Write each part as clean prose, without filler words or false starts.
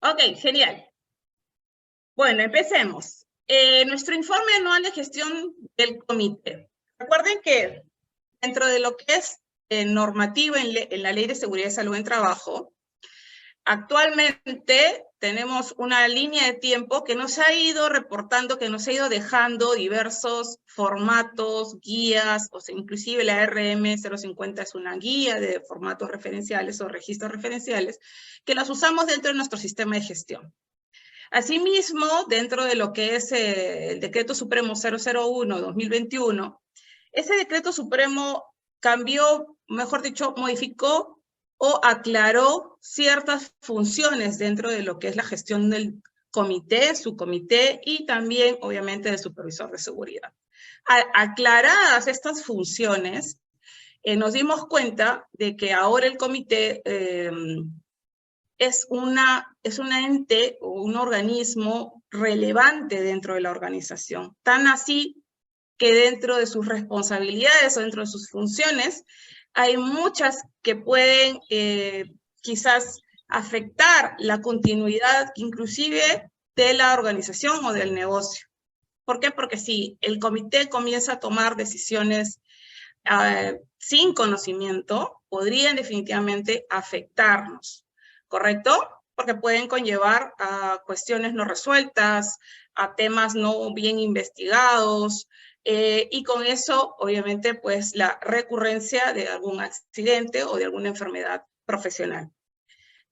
Ok, genial. Bueno, empecemos. Nuestro informe anual de gestión del comité. Recuerden que dentro de lo que es normativo en la Ley de Seguridad y Salud en Trabajo, actualmente tenemos una línea de tiempo que nos ha ido reportando, que nos ha ido dejando diversos formatos, guías, o sea, inclusive la RM 050 es una guía de formatos referenciales o registros referenciales, que las usamos dentro de nuestro sistema de gestión. Asimismo, dentro de lo que es el Decreto Supremo 001-2021, ese Decreto Supremo cambió, mejor dicho, modificó o aclaró ciertas funciones dentro de lo que es la gestión del comité, subcomité y también, obviamente, del supervisor de seguridad. Aclaradas estas funciones, nos dimos cuenta de que ahora el comité es un ente o un organismo relevante dentro de la organización, tan así que dentro de sus responsabilidades o dentro de sus funciones hay muchas que pueden quizás afectar la continuidad inclusive de la organización o del negocio. ¿Por qué? Porque si el comité comienza a tomar decisiones sin conocimiento, podrían definitivamente afectarnos, ¿correcto? Porque pueden conllevar a cuestiones no resueltas, a temas no bien investigados, y con eso, obviamente, pues la recurrencia de algún accidente o de alguna enfermedad profesional.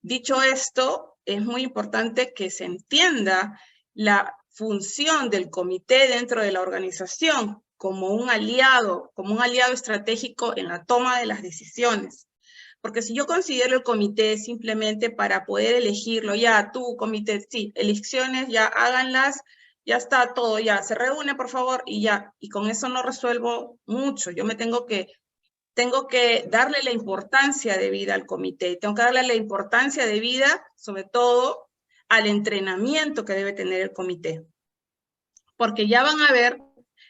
Dicho esto, es muy importante que se entienda la función del comité dentro de la organización como un aliado estratégico en la toma de las decisiones. Porque si yo considero el comité simplemente para poder elegirlo, ya tú comité, sí, elecciones, ya háganlas, ya está todo, ya se reúne por favor y ya, y con eso no resuelvo mucho. Yo me tengo que darle la importancia de vida al comité, tengo que darle la importancia de vida, sobre todo, al entrenamiento que debe tener el comité. Porque ya van a ver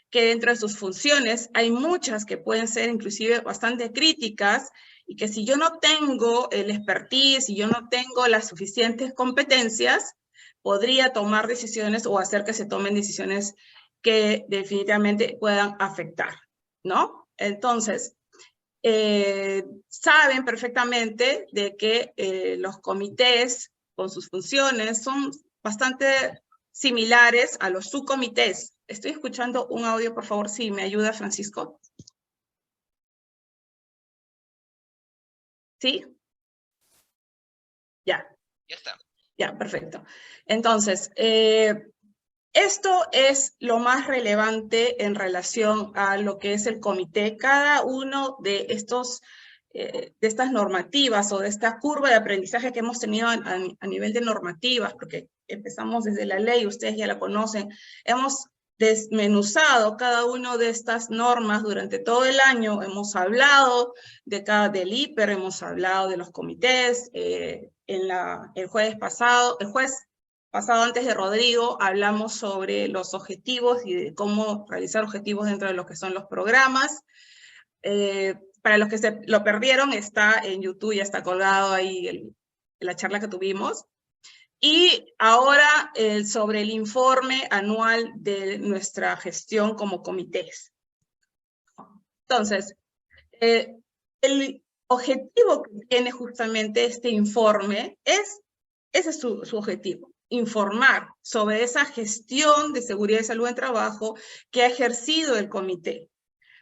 que dentro de sus funciones hay muchas que pueden ser inclusive bastante críticas y que si yo no tengo el expertise, si yo no tengo las suficientes competencias, podría tomar decisiones o hacer que se tomen decisiones que definitivamente puedan afectar, ¿no? Entonces, saben perfectamente de que los comités con sus funciones son bastante similares a los subcomités. Estoy escuchando un audio, por favor, si me ayuda, Francisco. ¿Sí? Ya. Ya está. Ya, perfecto. Entonces, esto es lo más relevante en relación a lo que es el comité. Cada uno de estas normativas o de esta curva de aprendizaje que hemos tenido a nivel de normativas, porque empezamos desde la ley, ustedes ya la conocen, hemos desmenuzado cada una de estas normas durante todo el año, hemos hablado del IPER, hemos hablado de los comités, el jueves pasado antes de Rodrigo, hablamos sobre los objetivos y de cómo realizar objetivos dentro de lo que son los programas. Para los que se lo perdieron, está en YouTube, ya está colgado ahí la charla que tuvimos. Y ahora sobre el informe anual de nuestra gestión como comités. Entonces, el objetivo que tiene justamente este informe ese es su objetivo, informar sobre esa gestión de seguridad y salud en trabajo que ha ejercido el comité,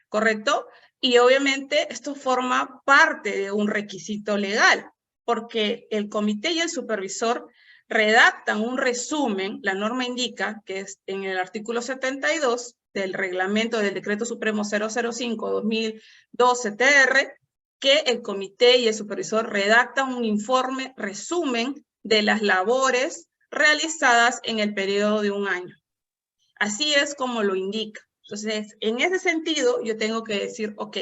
¿correcto? Y obviamente esto forma parte de un requisito legal, porque el comité y el supervisor redactan un resumen, la norma indica que es en el artículo 72 del reglamento del Decreto Supremo 005-2012-TR, que el comité y el supervisor redactan un informe, resumen de las labores realizadas en el periodo de un año. Así es como lo indica. Entonces, en ese sentido, yo tengo que decir, ok,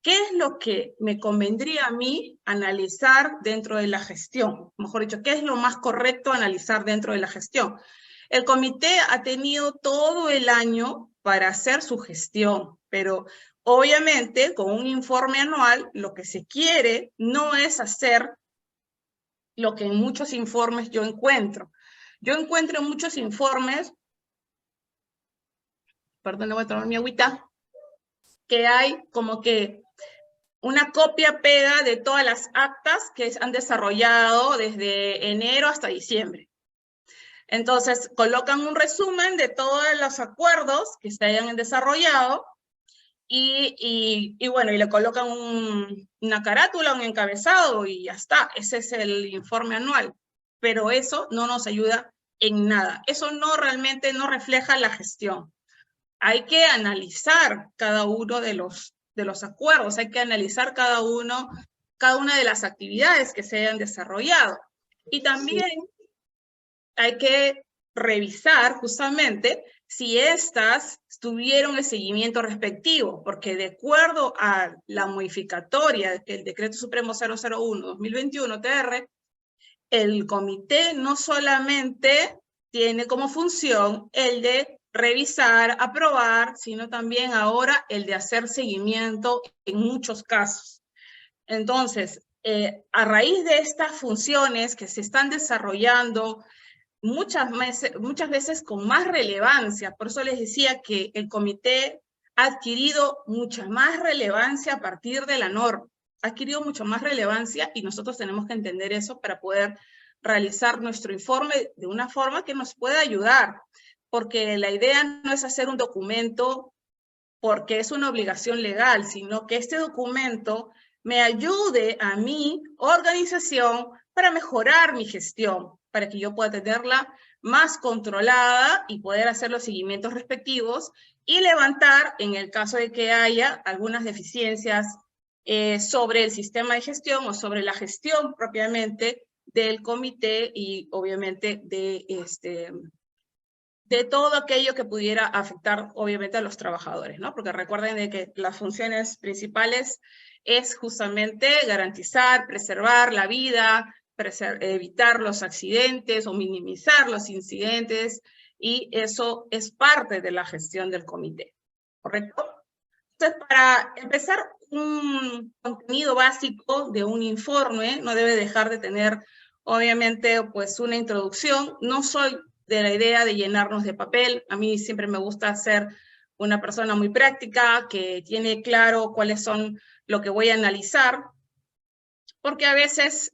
¿qué es lo que me convendría a mí analizar dentro de la gestión? Mejor dicho, ¿qué es lo más correcto analizar dentro de la gestión? El comité ha tenido todo el año para hacer su gestión, pero obviamente con un informe anual lo que se quiere no es hacer lo que en muchos informes yo encuentro. Yo encuentro en muchos informes, perdón, voy a tomar mi agüita, que hay como que una copia-pega de todas las actas que han desarrollado desde enero hasta diciembre. Entonces, colocan un resumen de todos los acuerdos que se hayan desarrollado y bueno, y le colocan una carátula, un encabezado y ya está. Ese es el informe anual. Pero eso no nos ayuda en nada. Eso realmente no refleja la gestión. Hay que analizar cada uno de los acuerdos, hay que analizar cada una de las actividades que se hayan desarrollado. Y también hay que revisar justamente si estas tuvieron el seguimiento respectivo, porque de acuerdo a la modificatoria del Decreto Supremo 001/2021 TR, el comité no solamente tiene como función el de revisar, aprobar, sino también ahora el de hacer seguimiento en muchos casos. Entonces, a raíz de estas funciones que se están desarrollando muchas veces con más relevancia, por eso les decía que el comité ha adquirido mucha más relevancia a partir de la norma, ha adquirido mucha más relevancia y nosotros tenemos que entender eso para poder realizar nuestro informe de una forma que nos pueda ayudar, porque la idea no es hacer un documento porque es una obligación legal, sino que este documento me ayude a mi organización para mejorar mi gestión, para que yo pueda tenerla más controlada y poder hacer los seguimientos respectivos y levantar, en el caso de que haya algunas deficiencias sobre el sistema de gestión o sobre la gestión propiamente del comité y obviamente de todo aquello que pudiera afectar obviamente a los trabajadores, ¿no? Porque recuerden de que las funciones principales es justamente garantizar, preservar la vida, evitar los accidentes o minimizar los incidentes, y eso es parte de la gestión del comité, ¿correcto? Entonces, para empezar, un contenido básico de un informe no debe dejar de tener, obviamente, pues una introducción. No soy de la idea de llenarnos de papel. A mí siempre me gusta ser una persona muy práctica, que tiene claro cuáles son lo que voy a analizar, porque a veces,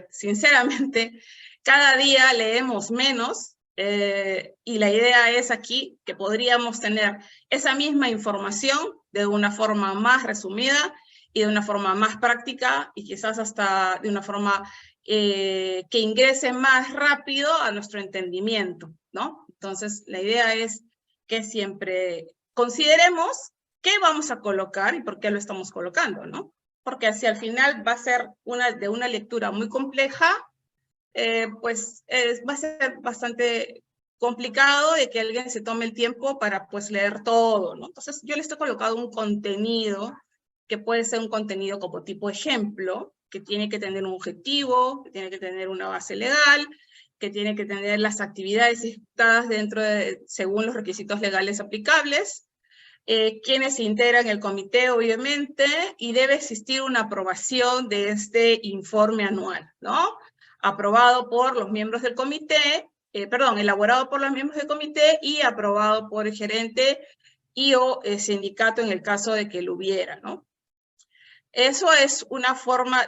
sinceramente, cada día leemos menos, y la idea es aquí que podríamos tener esa misma información de una forma más resumida y de una forma más práctica y quizás hasta de una forma que ingrese más rápido a nuestro entendimiento, ¿no? Entonces, la idea es que siempre consideremos qué vamos a colocar y por qué lo estamos colocando, ¿no? Porque si al final va a ser de una lectura muy compleja, pues va a ser bastante complicado de que alguien se tome el tiempo para pues leer todo, ¿no? Entonces yo les he colocado un contenido que puede ser un contenido como tipo ejemplo, que tiene que tener un objetivo, que tiene que tener una base legal, que tiene que tener las actividades ejecutadas según los requisitos legales aplicables, quienes se integran el comité, obviamente, y debe existir una aprobación de este informe anual, ¿no? Aprobado por los miembros del comité, elaborado por los miembros del comité y aprobado por el gerente y o sindicato en el caso de que lo hubiera, ¿no? Eso es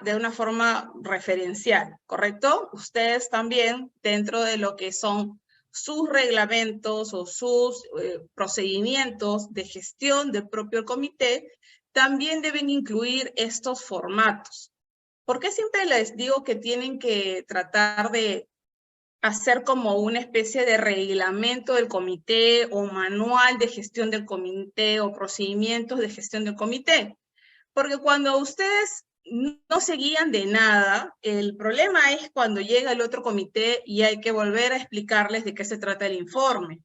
de una forma referencial, ¿correcto? Ustedes también, dentro de lo que son sus reglamentos o sus procedimientos de gestión del propio comité, también deben incluir estos formatos. ¿Por qué siempre les digo que tienen que tratar de hacer como una especie de reglamento del comité o manual de gestión del comité o procedimientos de gestión del comité? Porque cuando ustedes no se guían de nada, el problema es cuando llega el otro comité y hay que volver a explicarles de qué se trata el informe.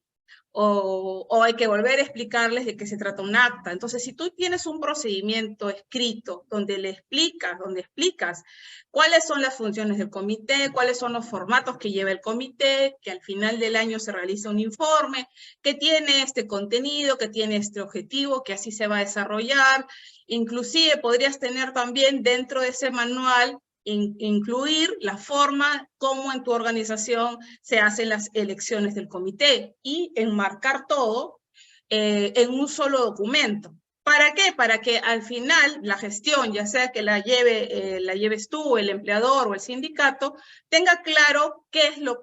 O hay que volver a explicarles de qué se trata un acta. Entonces, si tú tienes un procedimiento escrito donde explicas cuáles son las funciones del comité, cuáles son los formatos que lleva el comité, que al final del año se realiza un informe, que tiene este contenido, que tiene este objetivo, que así se va a desarrollar. Inclusive podrías tener también dentro de ese manual incluir la forma como en tu organización se hacen las elecciones del comité y enmarcar todo en un solo documento. ¿Para qué? Para que al final la gestión, ya sea que la lleves tú, el empleador o el sindicato, tenga claro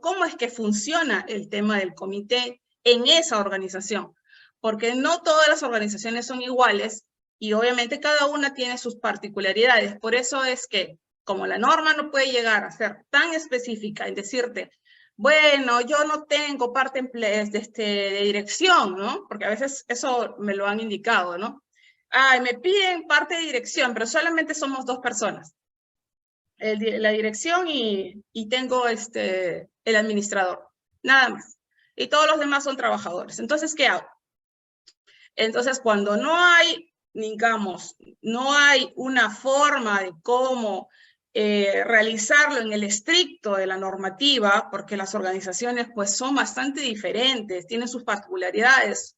cómo es que funciona el tema del comité en esa organización. Porque no todas las organizaciones son iguales y obviamente cada una tiene sus particularidades. Por eso es que, como la norma no puede llegar a ser tan específica en decirte, bueno, yo no tengo parte de dirección, ¿no? Porque a veces eso me lo han indicado, ¿no? Ay, me piden parte de dirección, pero solamente somos 2 personas. La dirección y tengo el administrador, nada más. Y todos los demás son trabajadores. Entonces, ¿qué hago? Entonces, cuando no hay, digamos, no hay una forma de cómo realizarlo en el estricto de la normativa, porque las organizaciones pues son bastante diferentes, tienen sus particularidades,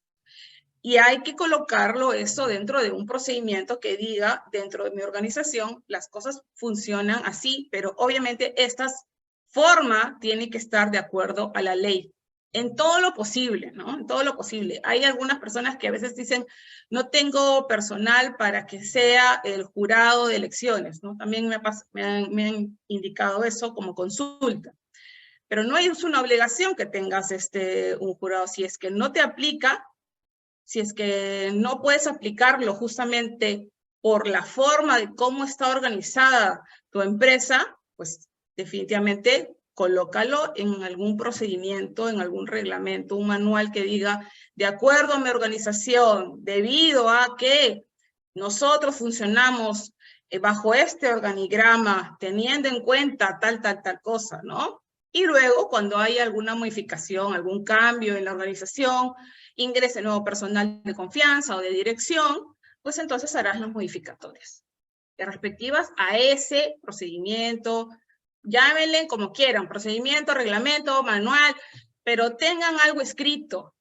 y hay que colocarlo eso dentro de un procedimiento que diga, dentro de mi organización, las cosas funcionan así, pero obviamente esta forma tiene que estar de acuerdo a la ley. En todo lo posible, ¿no? En todo lo posible. Hay algunas personas que a veces dicen, no tengo personal para que sea el jurado de elecciones, ¿no? También me han indicado eso como consulta. Pero no es una obligación que tengas un jurado. Si es que no te aplica, si es que no puedes aplicarlo justamente por la forma de cómo está organizada tu empresa, pues definitivamente colócalo en algún procedimiento, en algún reglamento, un manual que diga, de acuerdo a mi organización, debido a que nosotros funcionamos bajo este organigrama, teniendo en cuenta tal cosa, ¿no? Y luego, cuando hay alguna modificación, algún cambio en la organización, ingrese nuevo personal de confianza o de dirección, pues entonces harás las modificatorias respectivas a ese procedimiento, llámenle como quieran, procedimiento, reglamento, manual, pero tengan algo escrito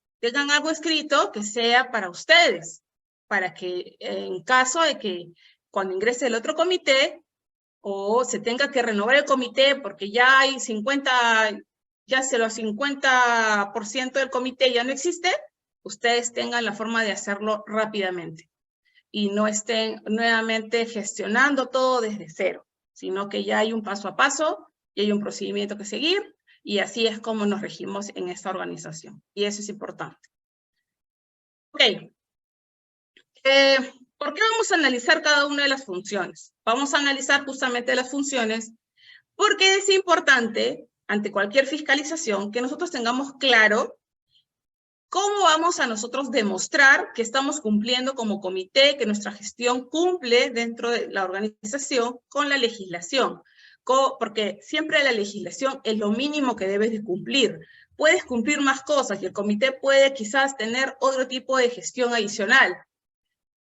que sea para ustedes, para que en caso de que cuando ingrese el otro comité, o se tenga que renovar el comité porque ya hay 50%, ya se los 50% del comité ya no existe, ustedes tengan la forma de hacerlo rápidamente y no estén nuevamente gestionando todo desde cero, sino que ya hay un paso a paso y hay un procedimiento que seguir y así es como nos regimos en esta organización y eso es importante. Ok. ¿Por qué vamos a analizar cada una de las funciones? Vamos a analizar justamente las funciones porque es importante, ante cualquier fiscalización, que nosotros tengamos claro cómo vamos a nosotros demostrar que estamos cumpliendo como comité, que nuestra gestión cumple dentro de la organización con la legislación. Porque siempre la legislación es lo mínimo que debes de cumplir. Puedes cumplir más cosas y el comité puede quizás tener otro tipo de gestión adicional,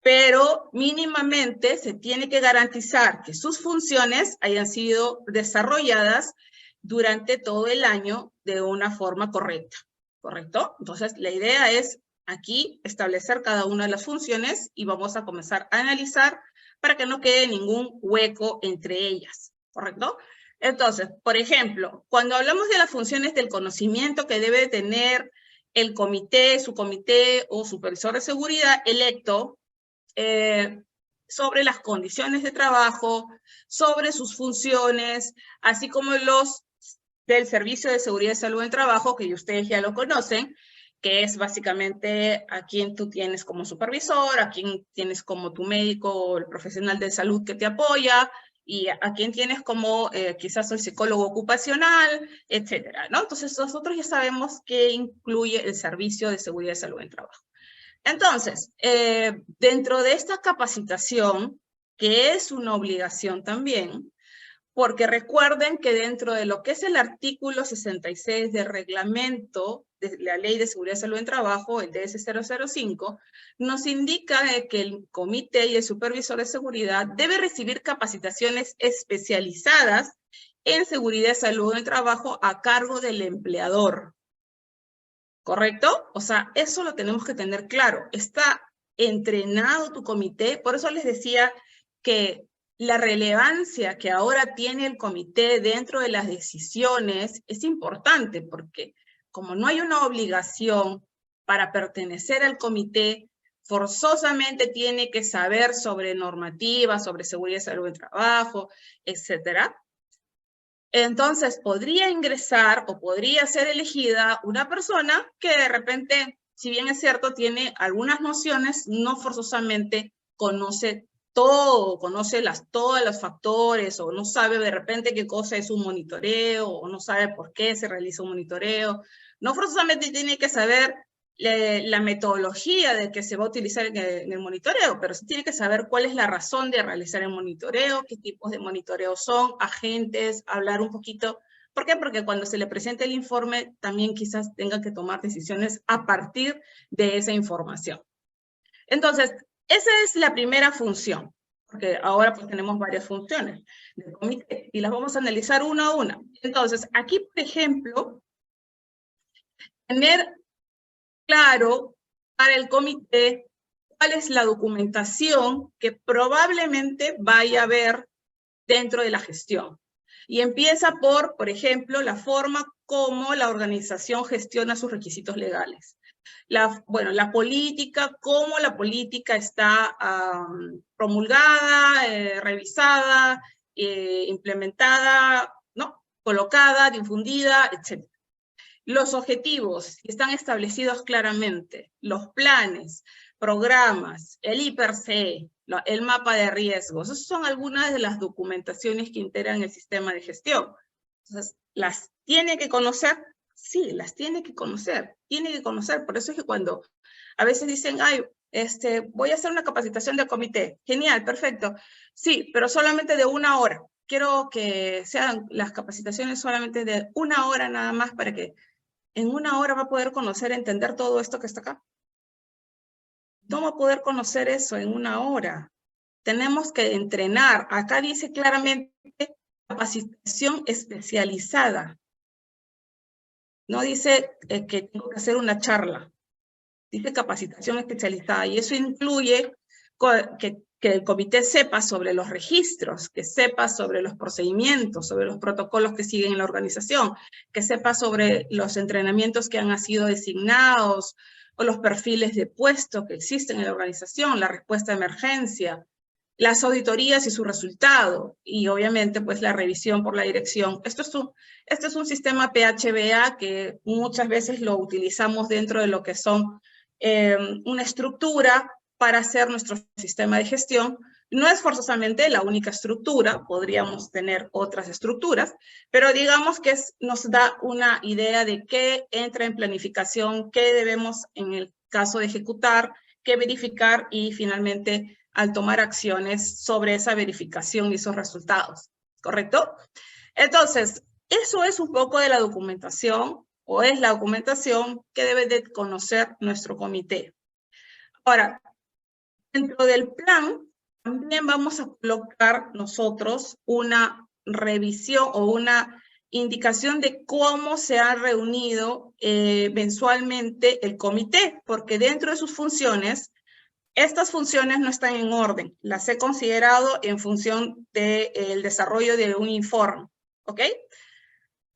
pero mínimamente se tiene que garantizar que sus funciones hayan sido desarrolladas durante todo el año de una forma correcta, ¿correcto? Entonces, la idea es aquí establecer cada una de las funciones y vamos a comenzar a analizar para que no quede ningún hueco entre ellas, ¿correcto? Entonces, por ejemplo, cuando hablamos de las funciones del conocimiento que debe tener el comité, su comité o supervisor de seguridad electo, sobre las condiciones de trabajo, sobre sus funciones, así como los del Servicio de Seguridad y Salud en Trabajo, que ustedes ya lo conocen, que es básicamente a quien tú tienes como supervisor, a quien tienes como tu médico o el profesional de salud que te apoya, y a quien tienes como quizás el psicólogo ocupacional, etcétera, ¿no? Entonces nosotros ya sabemos que incluye el Servicio de Seguridad y Salud en Trabajo. Entonces, dentro de esta capacitación, que es una obligación también, porque recuerden que dentro de lo que es el artículo 66 del reglamento de la Ley de Seguridad y Salud en Trabajo, el DS-005, nos indica que el comité y el supervisor de seguridad debe recibir capacitaciones especializadas en seguridad y salud en trabajo a cargo del empleador. ¿Correcto? O sea, eso lo tenemos que tener claro. Está entrenado tu comité, por eso les decía que la relevancia que ahora tiene el comité dentro de las decisiones es importante, porque como no hay una obligación para pertenecer al comité, forzosamente tiene que saber sobre normativas, sobre seguridad y salud del trabajo, etc. Entonces podría ingresar o podría ser elegida una persona que de repente, si bien es cierto, tiene algunas nociones, no forzosamente conoce todo, conoce todos los factores, o no sabe de repente qué cosa es un monitoreo, o no sabe por qué se realiza un monitoreo. No forzosamente tiene que saber la metodología de que se va a utilizar en el monitoreo, pero sí tiene que saber cuál es la razón de realizar el monitoreo, qué tipos de monitoreo son, agentes, hablar un poquito. ¿Por qué? Porque cuando se le presente el informe, también quizás tenga que tomar decisiones a partir de esa información. Entonces, esa es la primera función, porque ahora pues tenemos varias funciones del comité y las vamos a analizar una a una. Entonces, aquí, por ejemplo, tener claro para el comité cuál es la documentación que probablemente vaya a haber dentro de la gestión. Y empieza por ejemplo, la forma como la organización gestiona sus requisitos legales. La política, cómo la política está promulgada, revisada, implementada, ¿no? Colocada, difundida, etc. Los objetivos están establecidos claramente, los planes, programas, el IPRC, el mapa de riesgos. Esas son algunas de las documentaciones que integran el sistema de gestión. Entonces, ¿las tiene que conocer? Sí, las tiene que conocer. Tiene que conocer. Por eso es que cuando a veces dicen, ay, voy a hacer una capacitación del comité. Genial, perfecto. Sí, pero solamente de 1 hora. Quiero que sean las capacitaciones solamente de 1 hora nada más para que en 1 hora va a poder conocer, entender todo esto que está acá. No va a poder conocer eso en 1 hora. Tenemos que entrenar. Acá dice claramente capacitación especializada. No dice que tengo que hacer una charla. Dice capacitación especializada. Y eso incluye que el comité sepa sobre los registros, que sepa sobre los procedimientos, sobre los protocolos que siguen en la organización, que sepa sobre los entrenamientos que han sido designados, o los perfiles de puesto que existen en la organización, la respuesta a emergencia, las auditorías y su resultado, y obviamente pues la revisión por la dirección. Esto es un sistema PHBA que muchas veces lo utilizamos dentro de lo que son una estructura para hacer nuestro sistema de gestión. No es forzosamente la única estructura, podríamos tener otras estructuras, pero digamos que nos da una idea de qué entra en planificación, qué debemos en el caso de ejecutar, qué verificar y finalmente al tomar acciones sobre esa verificación y esos resultados, ¿correcto? Entonces, eso es un poco de la documentación, o es la documentación que debe de conocer nuestro comité. Ahora, dentro del plan, también vamos a colocar nosotros una revisión o una indicación de cómo se ha reunido mensualmente el comité, porque dentro de sus funciones, estas funciones no están en orden. Las he considerado en función del desarrollo de un informe, ¿ok?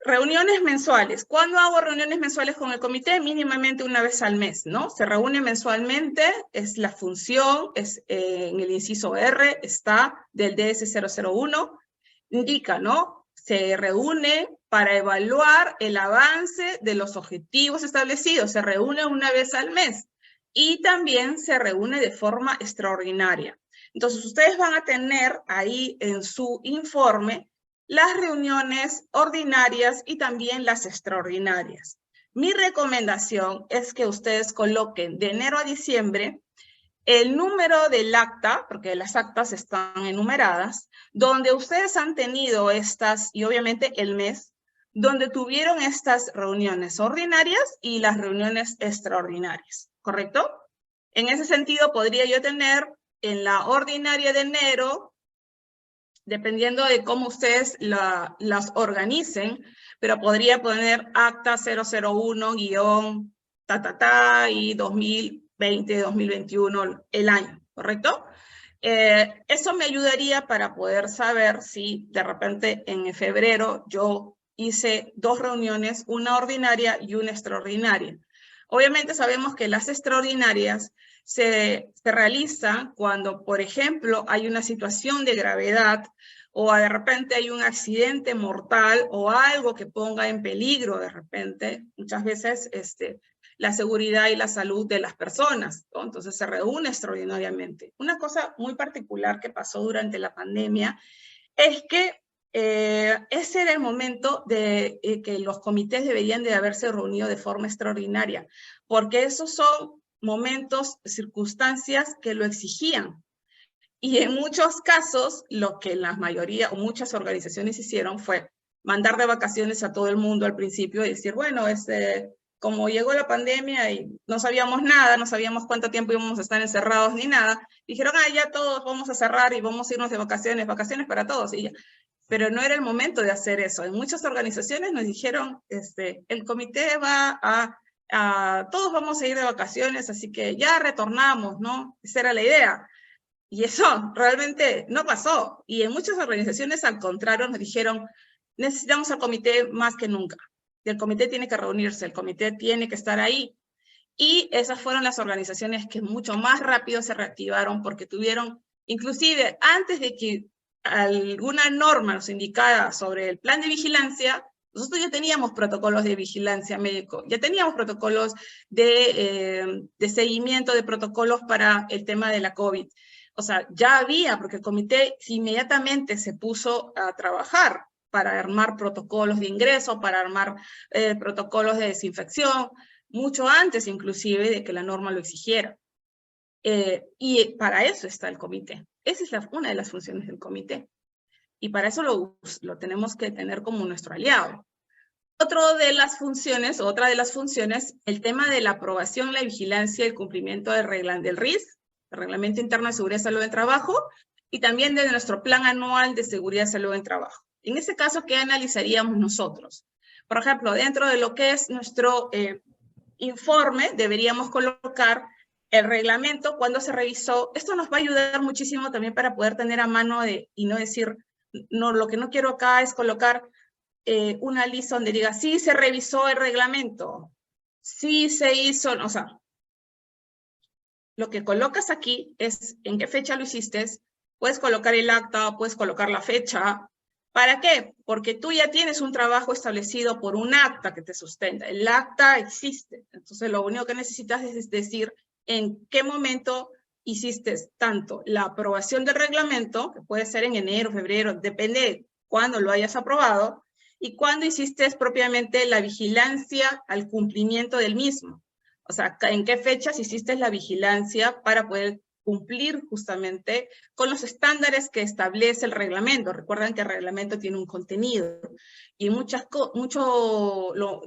Reuniones mensuales. ¿Cuándo hago reuniones mensuales con el comité? Mínimamente 1 vez al mes, ¿no? Se reúne mensualmente, es la función, es en el inciso R, está del DS001, indica, ¿no? Se reúne para evaluar el avance de los objetivos establecidos, se reúne 1 vez al mes y también se reúne de forma extraordinaria. Entonces, ustedes van a tener ahí en su informe las reuniones ordinarias y también las extraordinarias. Mi recomendación es que ustedes coloquen de enero a diciembre el número del acta, porque las actas están enumeradas, donde ustedes han tenido estas, y obviamente el mes, donde tuvieron estas reuniones ordinarias y las reuniones extraordinarias, ¿correcto? En ese sentido, podría yo tener en la ordinaria de enero, dependiendo de cómo ustedes las organicen, pero podría poner acta 001- y 2020, 2021 el año, ¿correcto? Eso me ayudaría para poder saber si de repente en febrero yo hice 2 reuniones, una ordinaria y una extraordinaria. Obviamente sabemos que las extraordinarias se realizan cuando, por ejemplo, hay una situación de gravedad o de repente hay un accidente mortal o algo que ponga en peligro de repente, muchas veces la seguridad y la salud de las personas, ¿no? Entonces se reúne extraordinariamente. Una cosa muy particular que pasó durante la pandemia es que ese era el momento de que los comités deberían de haberse reunido de forma extraordinaria, porque esos son momentos, circunstancias que lo exigían. Y en muchos casos, lo que la mayoría o muchas organizaciones hicieron fue mandar de vacaciones a todo el mundo al principio y decir, bueno, como llegó la pandemia y no sabíamos nada, no sabíamos cuánto tiempo íbamos a estar encerrados ni nada, dijeron, ya todos vamos a cerrar y vamos a irnos de vacaciones, vacaciones para todos. Y ya. Pero no era el momento de hacer eso. En muchas organizaciones nos dijeron, el comité todos vamos a ir de vacaciones, así que ya retornamos, ¿no? Esa era la idea. Y eso realmente no pasó. Y en muchas organizaciones, al contrario, nos dijeron, necesitamos al comité más que nunca. El comité tiene que reunirse, el comité tiene que estar ahí. Y esas fueron las organizaciones que mucho más rápido se reactivaron porque tuvieron, inclusive antes de que alguna norma nos indicara sobre el plan de vigilancia, nosotros ya teníamos protocolos de vigilancia médico, ya teníamos protocolos de seguimiento de protocolos para el tema de la COVID. O sea, ya había, porque el comité inmediatamente se puso a trabajar para armar protocolos de ingreso, para armar protocolos de desinfección, mucho antes inclusive de que la norma lo exigiera. Y para eso está el comité. Esa es una de las funciones del comité. Y para eso lo tenemos que tener como nuestro aliado. Otra de las funciones, el tema de la aprobación, la vigilancia y el cumplimiento del RIS, el Reglamento Interno de Seguridad y Salud en Trabajo, y también de nuestro Plan Anual de Seguridad y Salud en Trabajo. En ese caso, ¿qué analizaríamos nosotros? Por ejemplo, dentro de lo que es nuestro informe, deberíamos colocar el reglamento, cuando se revisó. Esto nos va a ayudar muchísimo también para poder tener a mano y no decir, no, lo que no quiero acá es colocar una lista donde diga, sí se revisó el reglamento, sí se hizo, o sea, lo que colocas aquí es en qué fecha lo hiciste, puedes colocar el acta, puedes colocar la fecha. ¿Para qué? Porque tú ya tienes un trabajo establecido por un acta que te sustenta. El acta existe. Entonces, lo único que necesitas es decir en qué momento hiciste tanto la aprobación del reglamento, que puede ser en enero, febrero, depende de cuándo lo hayas aprobado, y cuándo hiciste propiamente la vigilancia al cumplimiento del mismo. O sea, en qué fechas hiciste la vigilancia para poder cumplir justamente con los estándares que establece el reglamento. Recuerden que el reglamento tiene un contenido y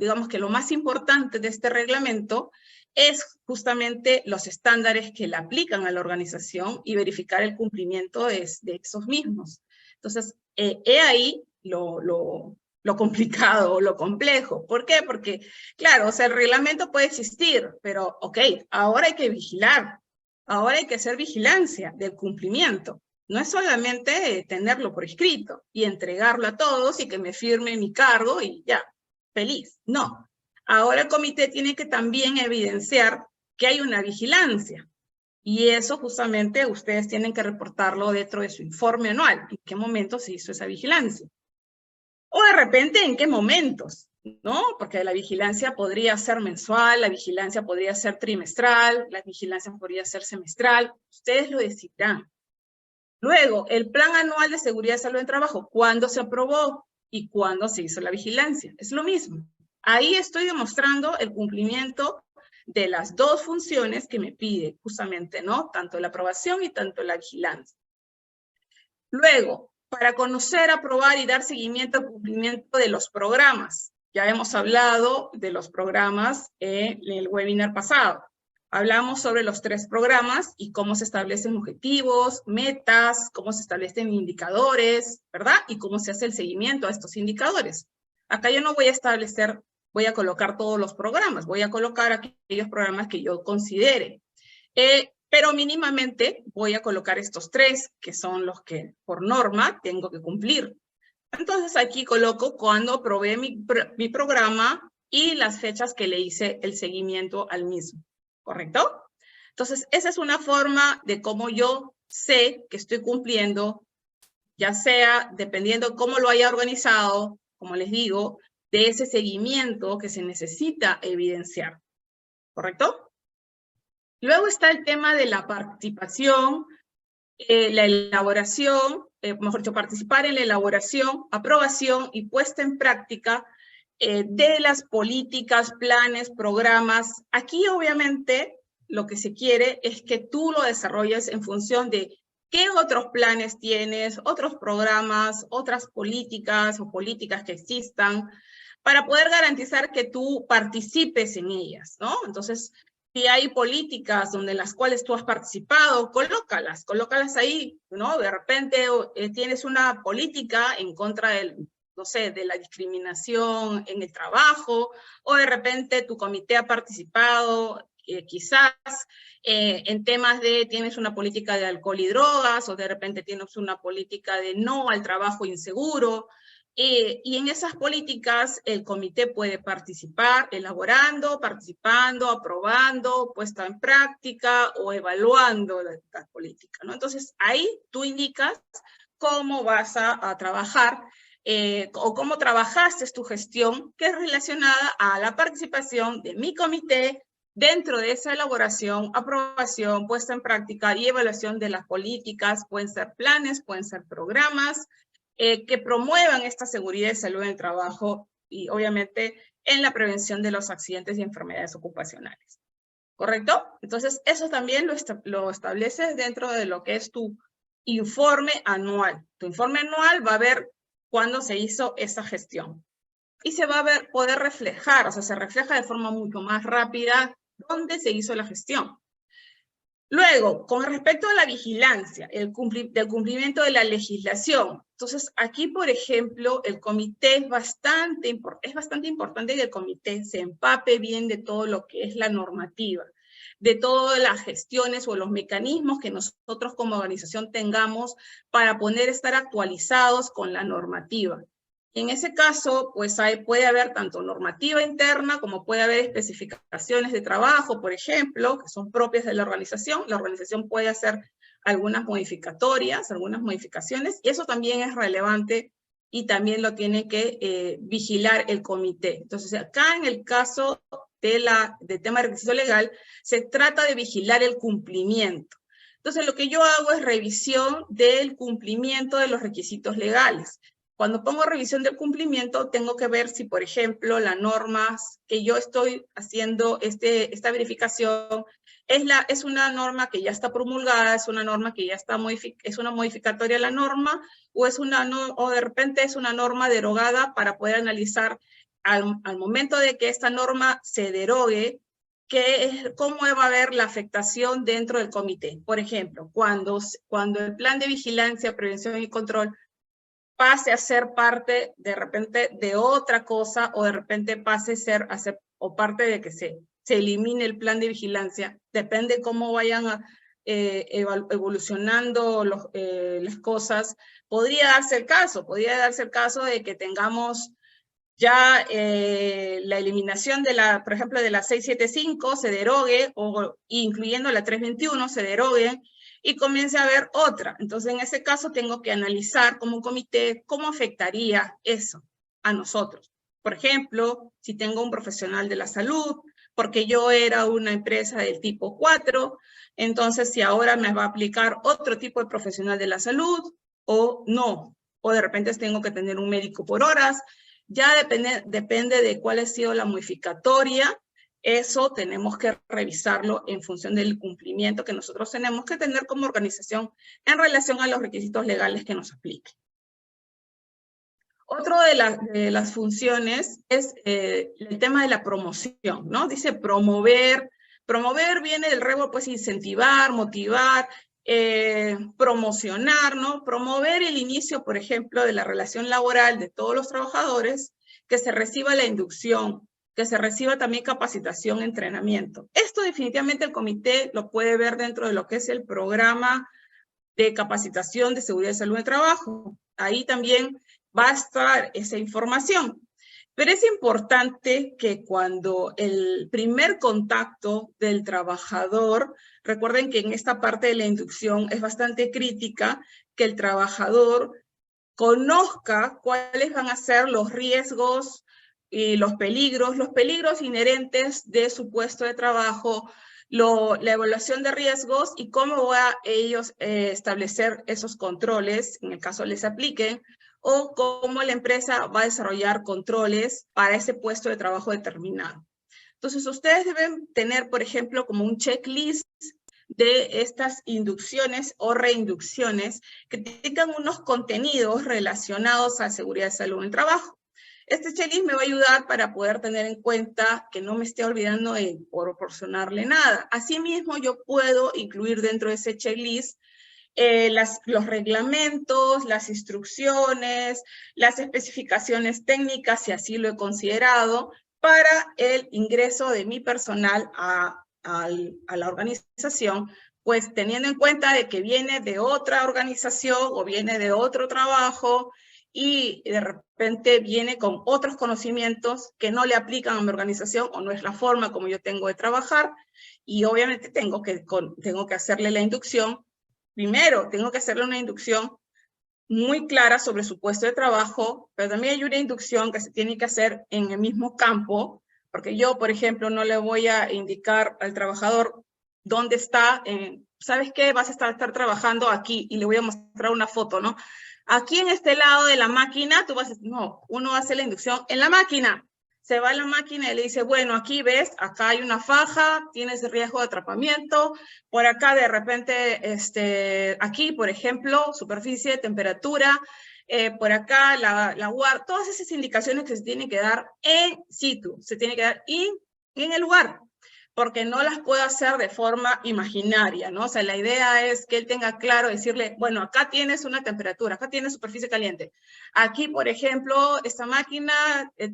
digamos que lo más importante de este reglamento es justamente los estándares que le aplican a la organización y verificar el cumplimiento de esos mismos. Entonces, he ahí lo complicado o lo complejo. ¿Por qué? Porque, claro, o sea, el reglamento puede existir, pero, ok, ahora hay que vigilar. Ahora hay que hacer vigilancia del cumplimiento. No es solamente tenerlo por escrito y entregarlo a todos y que me firme mi cargo y ya, feliz. No. Ahora el comité tiene que también evidenciar que hay una vigilancia. Y eso justamente ustedes tienen que reportarlo dentro de su informe anual. ¿En qué momento se hizo esa vigilancia? O de repente, ¿en qué momentos? ¿No? Porque la vigilancia podría ser mensual, la vigilancia podría ser trimestral, la vigilancia podría ser semestral. Ustedes lo decidirán. Luego, el Plan Anual de Seguridad y Salud en Trabajo, ¿cuándo se aprobó y cuándo se hizo la vigilancia? Es lo mismo. Ahí estoy demostrando el cumplimiento de las dos funciones que me pide justamente, ¿no? Tanto la aprobación y tanto la vigilancia. Luego, para conocer, aprobar y dar seguimiento al cumplimiento de los programas. Ya hemos hablado de los programas en el webinar pasado. Hablamos sobre los 3 programas y cómo se establecen objetivos, metas, cómo se establecen indicadores, ¿verdad? Y cómo se hace el seguimiento a estos indicadores. Acá yo no voy a colocar todos los programas, voy a colocar aquellos programas que yo considere. pero mínimamente voy a colocar estos 3, que son los que por norma tengo que cumplir. Entonces aquí coloco cuando probé mi programa y las fechas que le hice el seguimiento al mismo, ¿correcto? Entonces esa es una forma de cómo yo sé que estoy cumpliendo, ya sea dependiendo cómo lo haya organizado, como les digo, de ese seguimiento que se necesita evidenciar, ¿correcto? Luego está el tema de la participación, la elaboración, mejor dicho, participar en la elaboración, aprobación y puesta en práctica de las políticas, planes, programas. Aquí obviamente lo que se quiere es que tú lo desarrolles en función de qué otros planes tienes, otros programas, otras políticas o políticas que existan, para poder garantizar que tú participes en ellas, ¿no? Entonces, si hay políticas donde las cuales tú has participado, colócalas ahí, ¿no? De repente tienes una política en contra del, no sé, de la discriminación en el trabajo, o de repente tu comité ha participado quizás en temas de, tienes una política de alcohol y drogas, o de repente tienes una política de no al trabajo inseguro, y en esas políticas el comité puede participar elaborando, participando, aprobando, puesta en práctica o evaluando la política, ¿no? Entonces ahí tú indicas cómo vas a trabajar o cómo trabajaste tu gestión que es relacionada a la participación de mi comité dentro de esa elaboración, aprobación, puesta en práctica y evaluación de las políticas. Pueden ser planes, pueden ser programas, que promuevan esta seguridad y salud en el trabajo y obviamente en la prevención de los accidentes y enfermedades ocupacionales. ¿Correcto? Entonces eso también lo estableces dentro de lo que es tu informe anual. Tu informe anual va a ver cuándo se hizo esa gestión. Y se va a poder reflejar, o sea, se refleja de forma mucho más rápida dónde se hizo la gestión. Luego, con respecto a la vigilancia, del cumplimiento de la legislación. Entonces, aquí, por ejemplo, el comité es bastante importante que el comité se empape bien de todo lo que es la normativa, de todas las gestiones o los mecanismos que nosotros como organización tengamos para poder estar actualizados con la normativa. En ese caso, pues puede haber tanto normativa interna como puede haber especificaciones de trabajo, por ejemplo, que son propias de la organización. La organización puede hacer algunas modificatorias, algunas modificaciones, y eso también es relevante y también lo tiene que vigilar el comité. Entonces, acá en el caso de tema de requisito legal, se trata de vigilar el cumplimiento. Entonces, lo que yo hago es revisión del cumplimiento de los requisitos legales. Cuando pongo revisión del cumplimiento, tengo que ver si, por ejemplo, las normas que yo estoy haciendo esta verificación es una norma que ya está promulgada, es una norma que ya está es una modificatoria a la norma, o de repente es una norma derogada para poder analizar al momento de que esta norma se derogue, cómo va a haber la afectación dentro del comité. Por ejemplo, cuando el plan de vigilancia, prevención y control pase a ser parte de repente de otra cosa, o de repente pase a ser o parte de que se elimine el plan de vigilancia, depende cómo vayan evolucionando las cosas. Podría darse el caso de que tengamos ya la eliminación por ejemplo, de la 675 se derogue, o incluyendo la 321 se derogue, y comience a haber otra. Entonces, en ese caso, tengo que analizar como un comité cómo afectaría eso a nosotros. Por ejemplo, si tengo un profesional de la salud, porque yo era una empresa del tipo 4, entonces si ahora me va a aplicar otro tipo de profesional de la salud, o no, o de repente tengo que tener un médico por horas, ya depende de cuál ha sido la modificatoria. Eso tenemos que revisarlo en función del cumplimiento que nosotros tenemos que tener como organización en relación a los requisitos legales que nos apliquen. Otro de las funciones es el tema de la promoción, ¿no? Dice promover. Promover viene del verbo, pues, incentivar, motivar, promocionar, ¿no? Promover el inicio, por ejemplo, de la relación laboral de todos los trabajadores, que se reciba la inducción que se reciba también capacitación, entrenamiento. Esto definitivamente el comité lo puede ver dentro de lo que es el programa de capacitación de seguridad y salud de trabajo. Ahí también va a estar esa información. Pero es importante que cuando el primer contacto del trabajador, recuerden que en esta parte de la inducción es bastante crítica, que el trabajador conozca cuáles van a ser los riesgos y los peligros inherentes de su puesto de trabajo, la evaluación de riesgos y cómo va a ellos establecer esos controles, en el caso les apliquen, o cómo la empresa va a desarrollar controles para ese puesto de trabajo determinado. Entonces, ustedes deben tener, por ejemplo, como un checklist de estas inducciones o reinducciones que tengan unos contenidos relacionados a seguridad y salud en el trabajo. Este checklist me va a ayudar para poder tener en cuenta que no me esté olvidando de proporcionarle nada. Asimismo, yo puedo incluir dentro de ese checklist los reglamentos, las instrucciones, las especificaciones técnicas, si así lo he considerado, para el ingreso de mi personal a la organización, pues teniendo en cuenta de que viene de otra organización o viene de otro trabajo y de repente viene con otros conocimientos que no le aplican a mi organización o no es la forma como yo tengo de trabajar, y obviamente tengo que hacerle la inducción. Primero, tengo que hacerle una inducción muy clara sobre su puesto de trabajo, pero también hay una inducción que se tiene que hacer en el mismo campo, porque yo, por ejemplo, no le voy a indicar al trabajador dónde está, ¿sabes qué? Vas a estar trabajando aquí, y le voy a mostrar una foto, ¿no? Aquí en este lado de la máquina, no, uno hace la inducción en la máquina. Se va a la máquina y le dice, bueno, aquí ves, acá hay una faja, tienes riesgo de atrapamiento, por acá de repente, aquí, por ejemplo, superficie, temperatura, por acá todas esas indicaciones que se tienen que dar en situ, se tienen que dar en el lugar, porque no las puedo hacer de forma imaginaria, ¿no? O sea, la idea es que él tenga claro, decirle, bueno, acá tienes una temperatura, acá tienes superficie caliente. Aquí, por ejemplo, esta máquina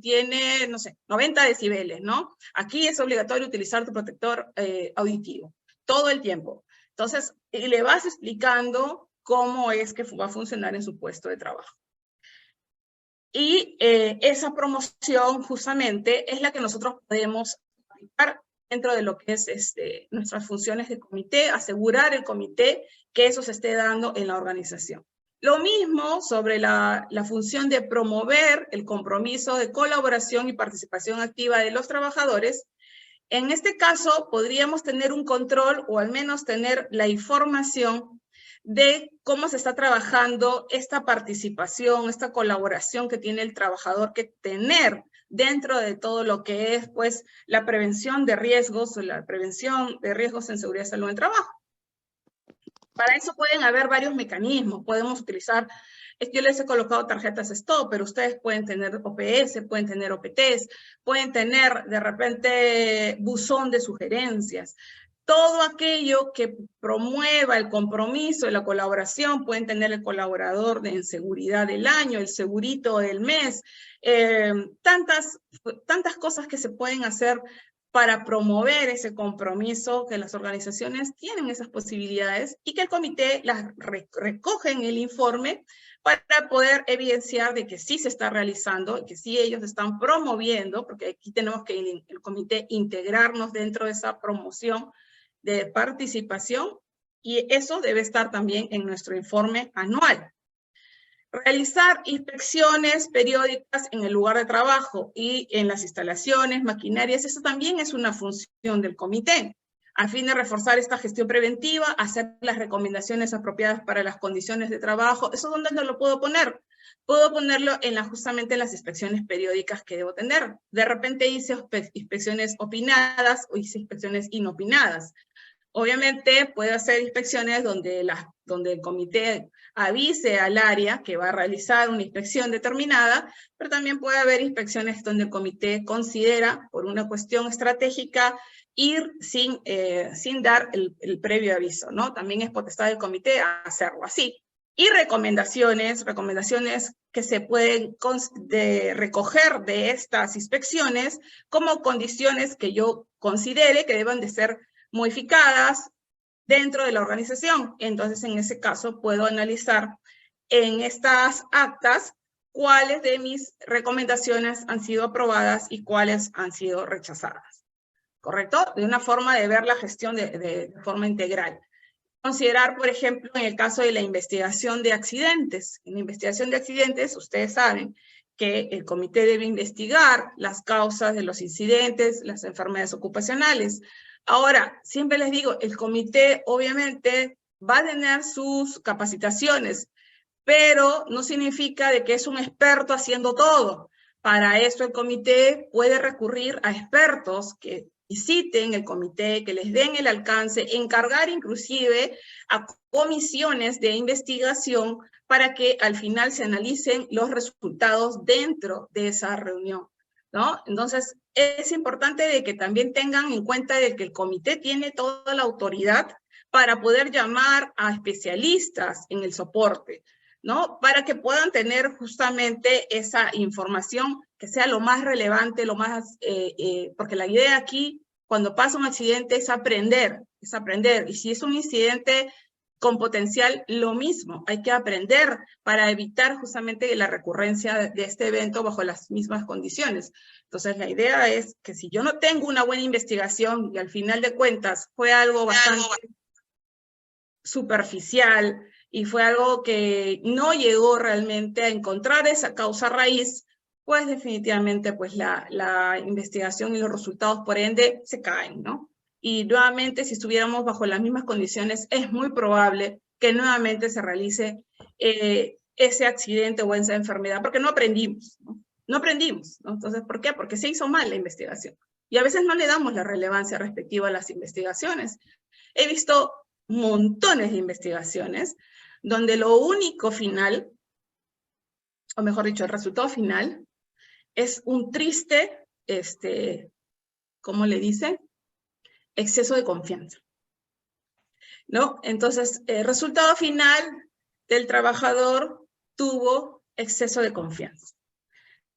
tiene, no sé, 90 decibeles, ¿no? Aquí es obligatorio utilizar tu protector auditivo, todo el tiempo. Entonces, y le vas explicando cómo es que va a funcionar en su puesto de trabajo. Y esa promoción, justamente, es la que nosotros podemos aplicar dentro de lo que es nuestras funciones de comité, asegurar el comité que eso se esté dando en la organización. Lo mismo sobre la función de promover el compromiso de colaboración y participación activa de los trabajadores. En este caso, podríamos tener un control o al menos tener la información de cómo se está trabajando esta participación, esta colaboración que tiene el trabajador que tener dentro de todo lo que es, pues, la prevención de riesgos o la prevención de riesgos en seguridad y salud en trabajo. Para eso pueden haber varios mecanismos. Podemos utilizar, yo les he colocado tarjetas stop, pero ustedes pueden tener OPS, pueden tener OPTs, pueden tener de repente buzón de sugerencias. Todo aquello que promueva el compromiso y la colaboración, pueden tener el colaborador en seguridad del año, el segurito del mes, tantas cosas que se pueden hacer para promover ese compromiso, que las organizaciones tienen esas posibilidades y que el comité las recoge en el informe para poder evidenciar de que sí se está realizando, que sí ellos están promoviendo, porque aquí tenemos que el comité integrarnos dentro de esa promoción de participación, y eso debe estar también en nuestro informe anual. Realizar inspecciones periódicas en el lugar de trabajo y en las instalaciones, maquinarias, eso también es una función del comité. A fin de reforzar esta gestión preventiva, hacer las recomendaciones apropiadas para las condiciones de trabajo. ¿Eso dónde no lo puedo poner? Puedo ponerlo justamente en las inspecciones periódicas que debo tener. De repente hice inspecciones opinadas o hice inspecciones inopinadas. Obviamente puede hacer inspecciones donde el comité avise al área que va a realizar una inspección determinada, pero también puede haber inspecciones donde el comité considera, por una cuestión estratégica, ir sin dar el previo aviso, ¿no? También es potestad del comité hacerlo así. y recomendaciones que se pueden recoger de estas inspecciones como condiciones que yo considere que deben de ser modificadas dentro de la organización. Entonces, en ese caso, puedo analizar en estas actas cuáles de mis recomendaciones han sido aprobadas y cuáles han sido rechazadas. ¿Correcto? De una forma de ver la gestión de forma integral. Considerar, por ejemplo, en el caso de la investigación de accidentes. En la investigación de accidentes, ustedes saben que el comité debe investigar las causas de los incidentes, las enfermedades ocupacionales. Ahora, siempre les digo, el comité obviamente va a tener sus capacitaciones, pero no significa de que es un experto haciendo todo. Para eso el comité puede recurrir a expertos que visiten el comité, que les den el alcance, encargar inclusive a comisiones de investigación para que al final se analicen los resultados dentro de esa reunión, ¿no? Entonces, es importante de que también tengan en cuenta de que el comité tiene toda la autoridad para poder llamar a especialistas en el soporte, ¿no? Para que puedan tener justamente esa información que sea lo más relevante, lo más, porque la idea aquí, cuando pasa un accidente, es aprender, y si es un incidente con potencial, lo mismo, hay que aprender para evitar justamente la recurrencia de este evento bajo las mismas condiciones. Entonces, la idea es que si yo no tengo una buena investigación y al final de cuentas fue algo bastante superficial, y fue algo que no llegó realmente a encontrar esa causa raíz, pues definitivamente pues la investigación y los resultados por ende se caen, ¿no? Y nuevamente, si estuviéramos bajo las mismas condiciones, es muy probable que nuevamente se realice ese accidente o esa enfermedad, porque no aprendimos, ¿no? No aprendimos, ¿no? Entonces, ¿por qué? Porque se hizo mal la investigación. Y a veces no le damos la relevancia respectiva a las investigaciones. He visto montones de investigaciones donde lo único final, o mejor dicho, el resultado final, es un triste, ¿cómo le dicen? Exceso de confianza, ¿no? Entonces, el resultado final del trabajador tuvo exceso de confianza.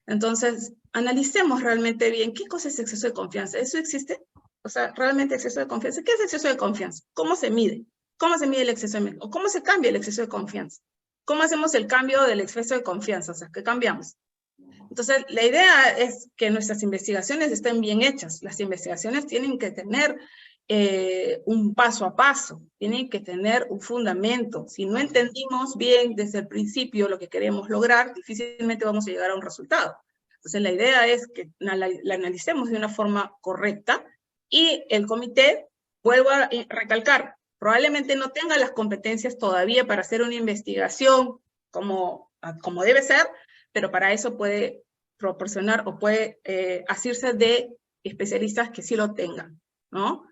Entonces, analicemos realmente bien qué cosa es exceso de confianza. ¿Eso existe? O sea, realmente exceso de confianza. ¿Qué es exceso de confianza? ¿Cómo se mide? ¿Cómo se mide el exceso de confianza? ¿O cómo se cambia el exceso de confianza? ¿Cómo hacemos el cambio del exceso de confianza? O sea, ¿qué cambiamos? Entonces, la idea es que nuestras investigaciones estén bien hechas. Las investigaciones tienen que tener un paso a paso, tienen que tener un fundamento. Si no entendimos bien desde el principio lo que queremos lograr, difícilmente vamos a llegar a un resultado. Entonces, la idea es que la analicemos de una forma correcta y el comité, vuelvo a recalcar, probablemente no tenga las competencias todavía para hacer una investigación como debe ser, pero para eso puede proporcionar o puede asirse de especialistas que sí lo tengan, ¿no?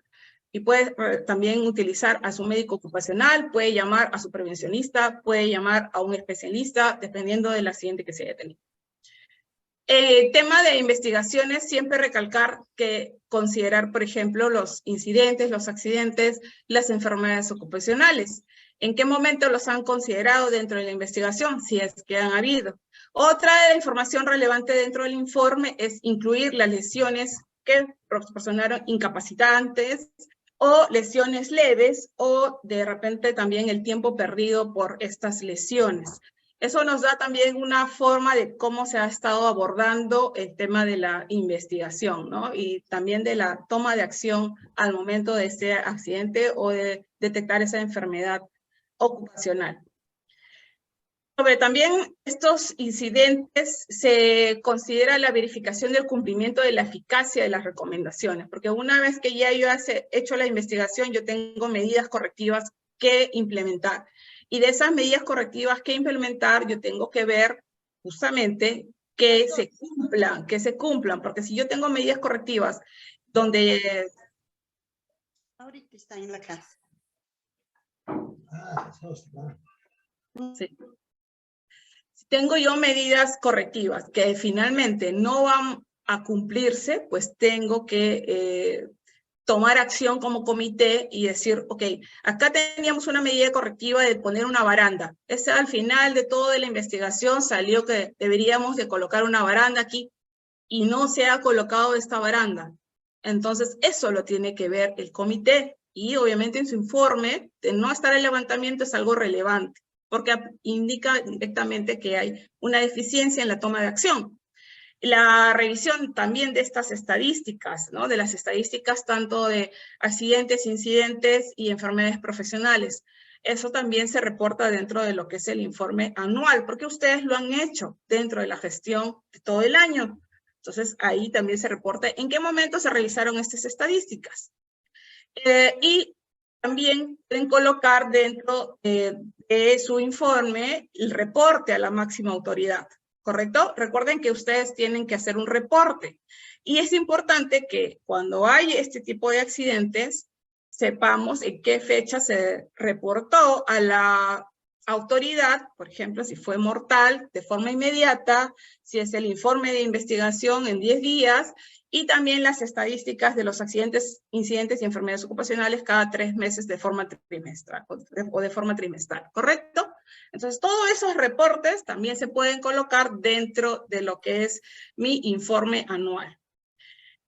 Y puede también utilizar a su médico ocupacional, puede llamar a su prevencionista, puede llamar a un especialista, dependiendo del accidente que se haya tenido. El tema de investigaciones, siempre recalcar que considerar, por ejemplo, los incidentes, los accidentes, las enfermedades ocupacionales. ¿En qué momento los han considerado dentro de la investigación? Si es que han habido. Otra de la información relevante dentro del informe es incluir las lesiones que proporcionaron incapacitantes o lesiones leves o de repente también el tiempo perdido por estas lesiones. Eso nos da también una forma de cómo se ha estado abordando el tema de la investigación, ¿no? Y también de la toma de acción al momento de ese accidente o de detectar esa enfermedad ocupacional. Sobre también estos incidentes se considera la verificación del cumplimiento de la eficacia de las recomendaciones, porque una vez que ya yo he hecho la investigación, yo tengo medidas correctivas que implementar. Y de esas medidas correctivas que implementar, yo tengo que ver justamente que se cumplan, porque si yo tengo medidas correctivas donde... Ahorita está en la casa. Sí. Si tengo yo medidas correctivas que finalmente no van a cumplirse, pues tengo que tomar acción como comité y decir, ok, acá teníamos una medida correctiva de poner una baranda. Al final de toda la investigación salió que deberíamos de colocar una baranda aquí y no se ha colocado esta baranda. Entonces, eso lo tiene que ver el comité y obviamente en su informe de no estar el levantamiento es algo relevante porque indica directamente que hay una deficiencia en la toma de acción. La revisión también de estas estadísticas, ¿no? De las estadísticas tanto de accidentes, incidentes y enfermedades profesionales. Eso también se reporta dentro de lo que es el informe anual, porque ustedes lo han hecho dentro de la gestión de todo el año. Entonces, ahí también se reporta en qué momento se revisaron estas estadísticas. Y también pueden colocar dentro de su informe el reporte a la máxima autoridad. ¿Correcto? Recuerden que ustedes tienen que hacer un reporte. Y es importante que cuando hay este tipo de accidentes, sepamos en qué fecha se reportó a la autoridad, por ejemplo, si fue mortal, de forma inmediata, si es el informe de investigación en 10 días, y también las estadísticas de los accidentes, incidentes y enfermedades ocupacionales cada 3 meses de forma trimestral, o de forma trimestral, ¿correcto? Entonces, todos esos reportes también se pueden colocar dentro de lo que es mi informe anual.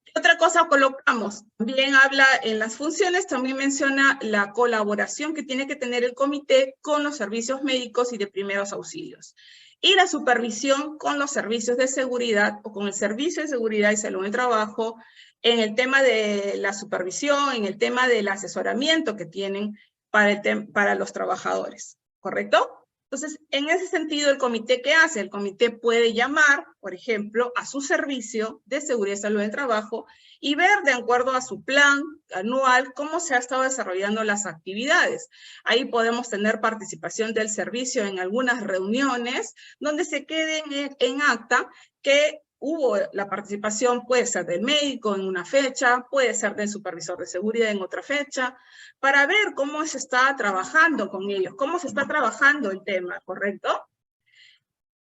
¿Qué otra cosa colocamos? También habla en las funciones, también menciona la colaboración que tiene que tener el comité con los servicios médicos y de primeros auxilios. Y la supervisión con los servicios de seguridad o con el Servicio de Seguridad y Salud en el Trabajo en el tema de la supervisión, en el tema del asesoramiento que tienen para los trabajadores, ¿correcto? Entonces, en ese sentido, ¿el comité qué hace? El comité puede llamar, por ejemplo, a su servicio de seguridad y salud en el trabajo y ver, de acuerdo a su plan anual, cómo se ha estado desarrollando las actividades. Ahí podemos tener participación del servicio en algunas reuniones donde se queden en acta que hubo la participación, puede ser del médico en una fecha, puede ser del supervisor de seguridad en otra fecha, para ver cómo se está trabajando con ellos, cómo se está trabajando el tema, ¿correcto?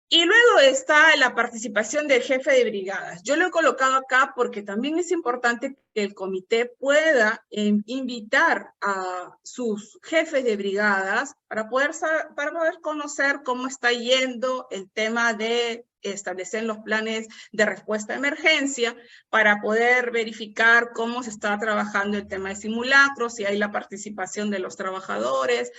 Y luego está la participación del jefe de brigadas. Yo lo he colocado acá porque también es importante que el comité pueda invitar a sus jefes de brigadas para poder conocer cómo está yendo el tema de establecer los planes de respuesta a emergencia, para poder verificar cómo se está trabajando el tema de simulacros, si hay la participación de los trabajadores,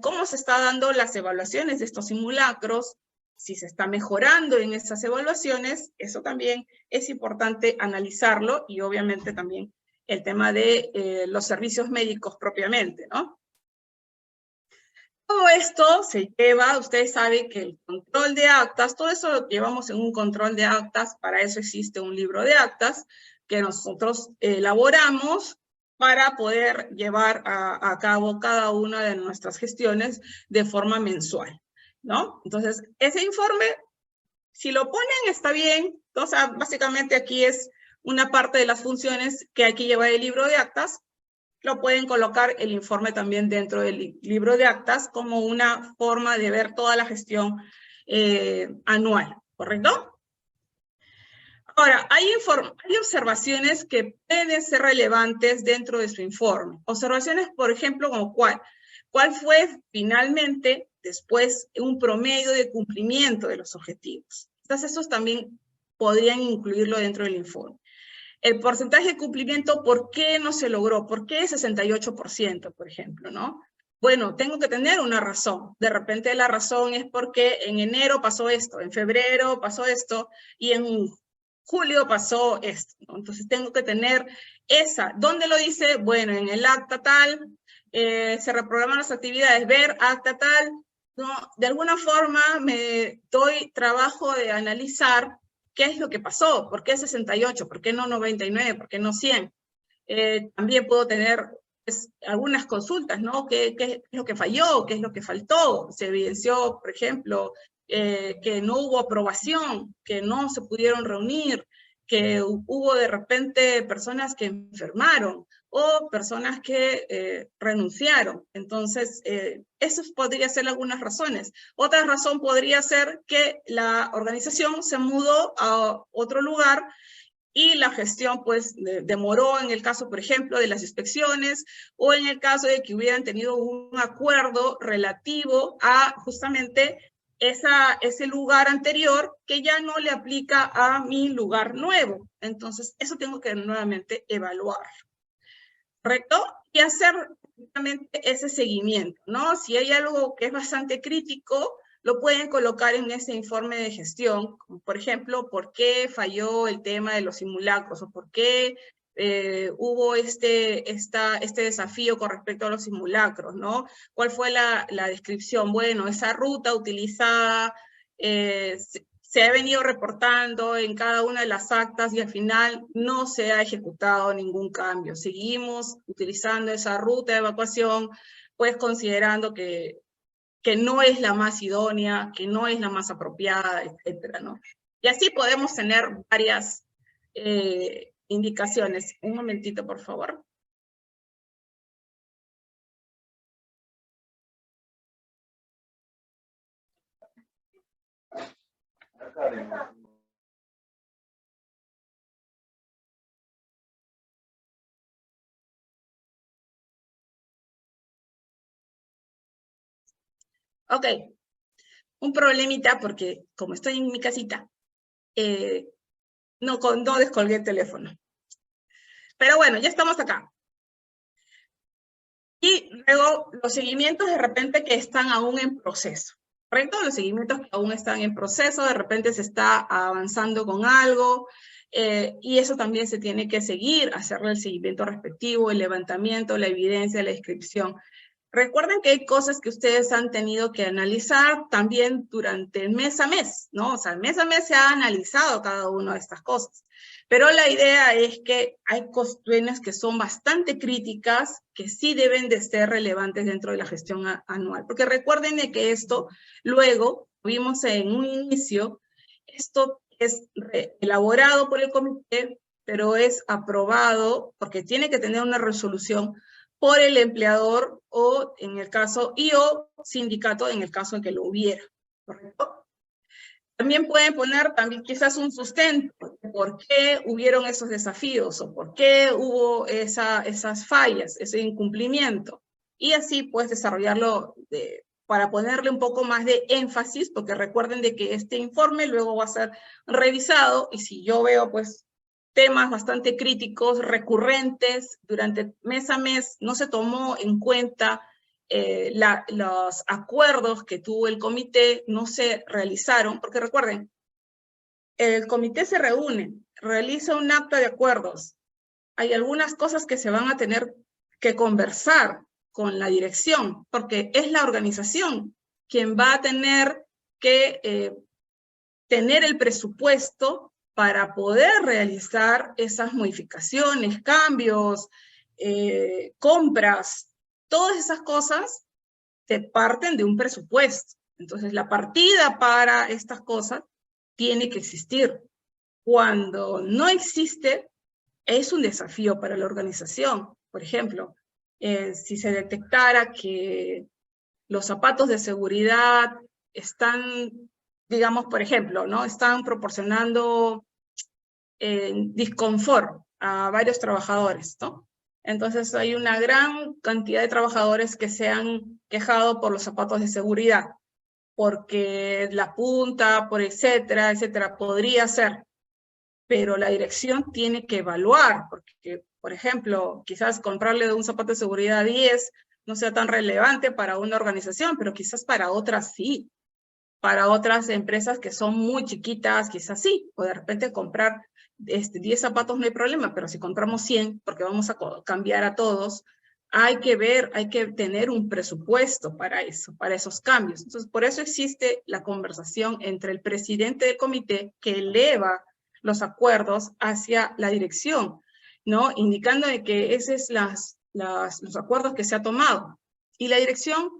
cómo se está dando las evaluaciones de estos simulacros, si se está mejorando en esas evaluaciones. Eso también es importante analizarlo, y obviamente también el tema de los servicios médicos propiamente, ¿no? Todo esto se lleva, ustedes saben que el control de actas, todo eso lo llevamos en un control de actas, para eso existe un libro de actas que nosotros elaboramos para poder llevar a cabo cada una de nuestras gestiones de forma mensual, ¿no? Entonces, ese informe, si lo ponen, está bien. O sea, básicamente aquí es una parte de las funciones que hay que llevar el libro de actas. Lo pueden colocar el informe también dentro del libro de actas como una forma de ver toda la gestión anual, ¿correcto? Ahora, hay observaciones que pueden ser relevantes dentro de su informe. Observaciones, por ejemplo, como ¿cuál fue finalmente después un promedio de cumplimiento de los objetivos? Entonces, esos también podrían incluirlo dentro del informe. El porcentaje de cumplimiento, ¿por qué no se logró? ¿Por qué 68%, por ejemplo, no? Bueno, tengo que tener una razón. De repente la razón es porque en enero pasó esto, en febrero pasó esto, y en julio pasó esto, ¿no? Entonces tengo que tener esa. ¿Dónde lo dice? Bueno, en el acta tal, se reprograman las actividades, ver acta tal, ¿no? De alguna forma me doy trabajo de analizar qué es lo que pasó, por qué 68, por qué no 99, por qué no 100. También puedo tener pues, algunas consultas, ¿no? ¿Qué es lo que falló? ¿Qué es lo que faltó? Se evidenció, por ejemplo, que no hubo aprobación, que no se pudieron reunir, que hubo de repente personas que enfermaron o personas que renunciaron. Entonces, esas podrían ser algunas razones. Otra razón podría ser que la organización se mudó a otro lugar y la gestión pues demoró en el caso, por ejemplo, de las inspecciones o en el caso de que hubieran tenido un acuerdo relativo a justamente ese lugar anterior que ya no le aplica a mi lugar nuevo. Entonces, eso tengo que nuevamente evaluar, ¿correcto? Y hacer justamente ese seguimiento, ¿no? Si hay algo que es bastante crítico, lo pueden colocar en ese informe de gestión, como por ejemplo, ¿por qué falló el tema de los simulacros? ¿O por qué hubo este desafío con respecto a los simulacros, ¿no? ¿Cuál fue la descripción? Bueno, esa ruta utilizada se ha venido reportando en cada una de las actas y al final no se ha ejecutado ningún cambio. Seguimos utilizando esa ruta de evacuación, pues considerando que no es la más idónea, que no es la más apropiada, etcétera, ¿no? Y así podemos tener varias indicaciones. Un momentito, por favor. Ok, un problemita porque como estoy en mi casita, no descolgué el teléfono. Pero bueno, ya estamos acá. Y luego los seguimientos de repente que están aún en proceso, ¿correcto? Los seguimientos que aún están en proceso, de repente se está avanzando con algo, y eso también se tiene que seguir, hacerle el seguimiento respectivo, el levantamiento, la evidencia, la descripción. Recuerden que hay cosas que ustedes han tenido que analizar también durante el mes a mes, ¿no? O sea, el mes a mes se ha analizado cada una de estas cosas. Pero la idea es que hay cuestiones que son bastante críticas, que sí deben de ser relevantes dentro de la gestión anual. Porque recuerden de que esto, luego, vimos en un inicio, esto es elaborado por el comité, pero es aprobado, porque tiene que tener una resolución por el empleador o en el caso, y o sindicato en el caso de que lo hubiera, ¿correcto? También pueden poner quizás un sustento de por qué hubieron esos desafíos o por qué hubo esas fallas, ese incumplimiento. Y así pues desarrollarlo para ponerle un poco más de énfasis, porque recuerden de que este informe luego va a ser revisado y si yo veo pues temas bastante críticos, recurrentes, durante mes a mes no se tomó en cuenta los acuerdos que tuvo el comité, no se realizaron, porque recuerden, el comité se reúne, realiza un acta de acuerdos, hay algunas cosas que se van a tener que conversar con la dirección, porque es la organización quien va a tener que tener el presupuesto para poder realizar esas modificaciones, cambios, compras, todas esas cosas se parten de un presupuesto. Entonces, la partida para estas cosas tiene que existir. Cuando no existe, es un desafío para la organización. Por ejemplo, si se detectara que los zapatos de seguridad están, digamos, por ejemplo, ¿no? Están proporcionando disconfort a varios trabajadores, ¿no? Entonces hay una gran cantidad de trabajadores que se han quejado por los zapatos de seguridad, porque la punta, por etcétera, etcétera, podría ser, pero la dirección tiene que evaluar, porque, por ejemplo, quizás comprarle un zapato de seguridad 10 no sea tan relevante para una organización, pero quizás para otras sí. Para otras empresas que son muy chiquitas, quizás sí, o de repente comprar 10 zapatos no hay problema, pero si compramos 100, porque vamos a cambiar a todos, hay que ver, hay que tener un presupuesto para eso, para esos cambios. Entonces, por eso existe la conversación entre el presidente del comité que eleva los acuerdos hacia la dirección, ¿no? Indicando de que esos es los acuerdos que se ha tomado. Y la dirección,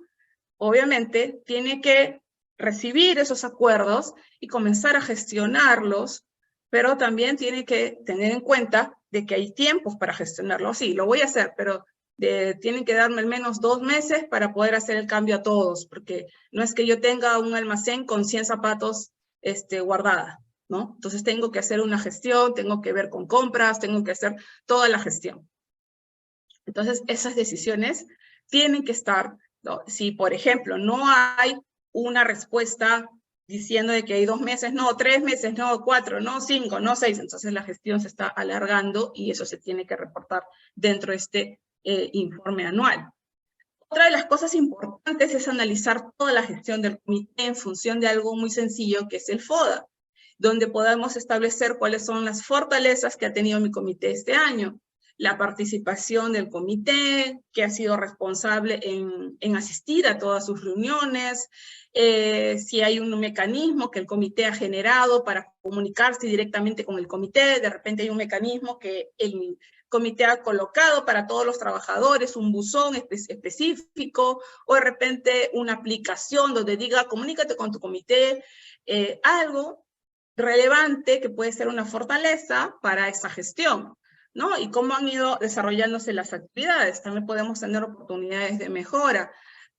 obviamente, tiene que recibir esos acuerdos y comenzar a gestionarlos, pero también tiene que tener en cuenta de que hay tiempos para gestionarlo. Sí, lo voy a hacer, pero tienen que darme al menos 2 meses para poder hacer el cambio a todos, porque no es que yo tenga un almacén con 100 zapatos guardada, ¿no? Entonces tengo que hacer una gestión, tengo que ver con compras, tengo que hacer toda la gestión. Entonces esas decisiones tienen que estar, ¿no? Si por ejemplo no hay una respuesta diciendo de que hay 2 meses, no, 3 meses, no, 4, no, 5, no 6, entonces la gestión se está alargando y eso se tiene que reportar dentro de este informe anual. Otra de las cosas importantes es analizar toda la gestión del comité en función de algo muy sencillo que es el FODA, donde podamos establecer cuáles son las fortalezas que ha tenido mi comité este año, la participación del comité, que ha sido responsable en asistir a todas sus reuniones, si hay un mecanismo que el comité ha generado para comunicarse directamente con el comité, de repente hay un mecanismo que el comité ha colocado para todos los trabajadores, un buzón específico, o de repente una aplicación donde diga, comunícate con tu comité, algo relevante que puede ser una fortaleza para esa gestión, ¿no? Y cómo han ido desarrollándose las actividades. También podemos tener oportunidades de mejora.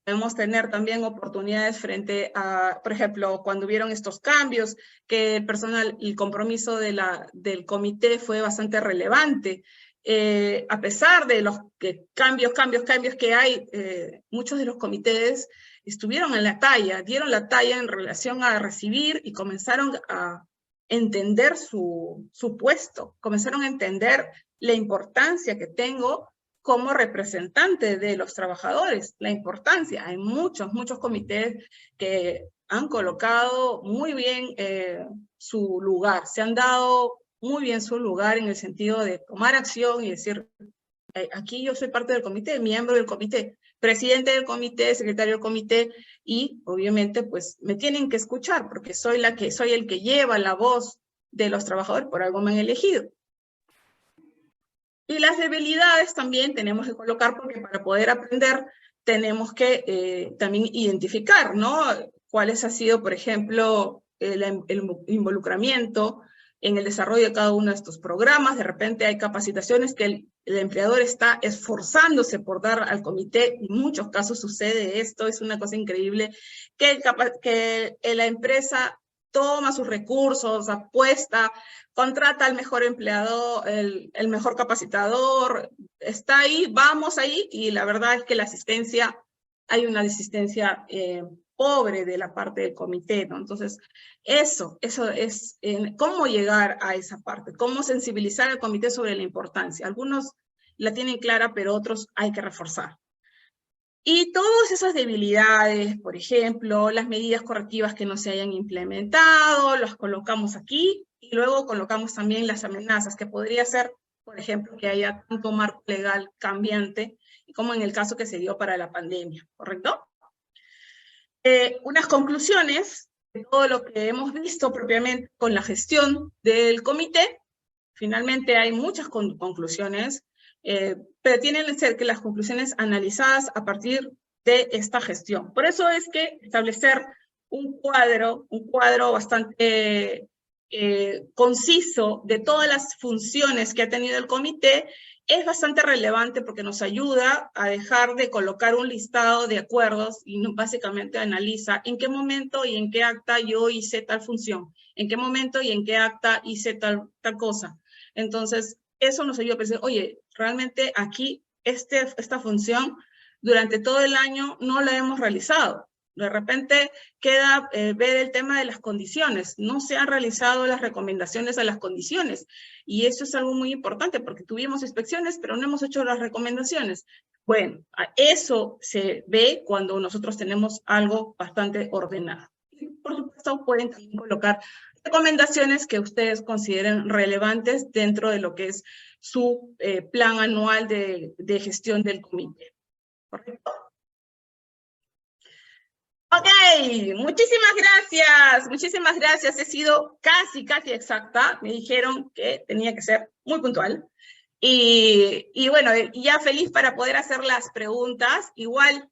Podemos tener también oportunidades frente a, por ejemplo, cuando hubieron estos cambios, que el compromiso del comité fue bastante relevante. A pesar de los cambios que hay, muchos de los comités estuvieron en la talla, dieron la talla en relación a recibir y comenzaron a entender su puesto, comenzaron a entender la importancia que tengo como representante de los trabajadores, la importancia. Hay muchos comités que han colocado muy bien su lugar, se han dado muy bien su lugar en el sentido de tomar acción y decir, aquí yo soy parte del comité, miembro del comité, presidente del comité, secretario del comité, y obviamente pues me tienen que escuchar porque soy el que lleva la voz de los trabajadores, por algo me han elegido. Y las debilidades también tenemos que colocar porque para poder aprender tenemos que también identificar, ¿no? Cuáles ha sido, por ejemplo, el involucramiento en el desarrollo de cada uno de estos programas. De repente hay capacitaciones que el empleador está esforzándose por dar al comité. En muchos casos sucede esto, es una cosa increíble, que la empresa toma sus recursos, apuesta, contrata al mejor empleado, el mejor capacitador, está ahí, vamos ahí, y la verdad es que la asistencia, hay una asistencia pobre de la parte del comité, ¿no? Entonces, eso es cómo llegar a esa parte, cómo sensibilizar al comité sobre la importancia. Algunos la tienen clara, pero otros hay que reforzar. Y todas esas debilidades, por ejemplo, las medidas correctivas que no se hayan implementado, las colocamos aquí, y luego colocamos también las amenazas, que podría ser, por ejemplo, que haya tanto marco legal cambiante, como en el caso que se dio para la pandemia, ¿correcto? Unas conclusiones de todo lo que hemos visto propiamente con la gestión del comité. Finalmente hay muchas conclusiones, pero tienen que ser que las conclusiones analizadas a partir de esta gestión. Por eso es que establecer un cuadro bastante conciso de todas las funciones que ha tenido el comité es bastante relevante porque nos ayuda a dejar de colocar un listado de acuerdos y básicamente analiza en qué momento y en qué acta yo hice tal función, en qué momento y en qué acta hice tal cosa. Entonces, eso nos ayuda a pensar, oye, realmente aquí esta función durante todo el año no la hemos realizado. De repente queda ver el tema de las condiciones. No se han realizado las recomendaciones a las condiciones. Y eso es algo muy importante porque tuvimos inspecciones, pero no hemos hecho las recomendaciones. Bueno, eso se ve cuando nosotros tenemos algo bastante ordenado. Y por supuesto, pueden también colocar recomendaciones que ustedes consideren relevantes dentro de lo que es su plan anual de gestión del comité. ¿Correcto? Ok, muchísimas gracias. He sido casi exacta. Me dijeron que tenía que ser muy puntual. Y bueno, ya feliz para poder hacer las preguntas. Igual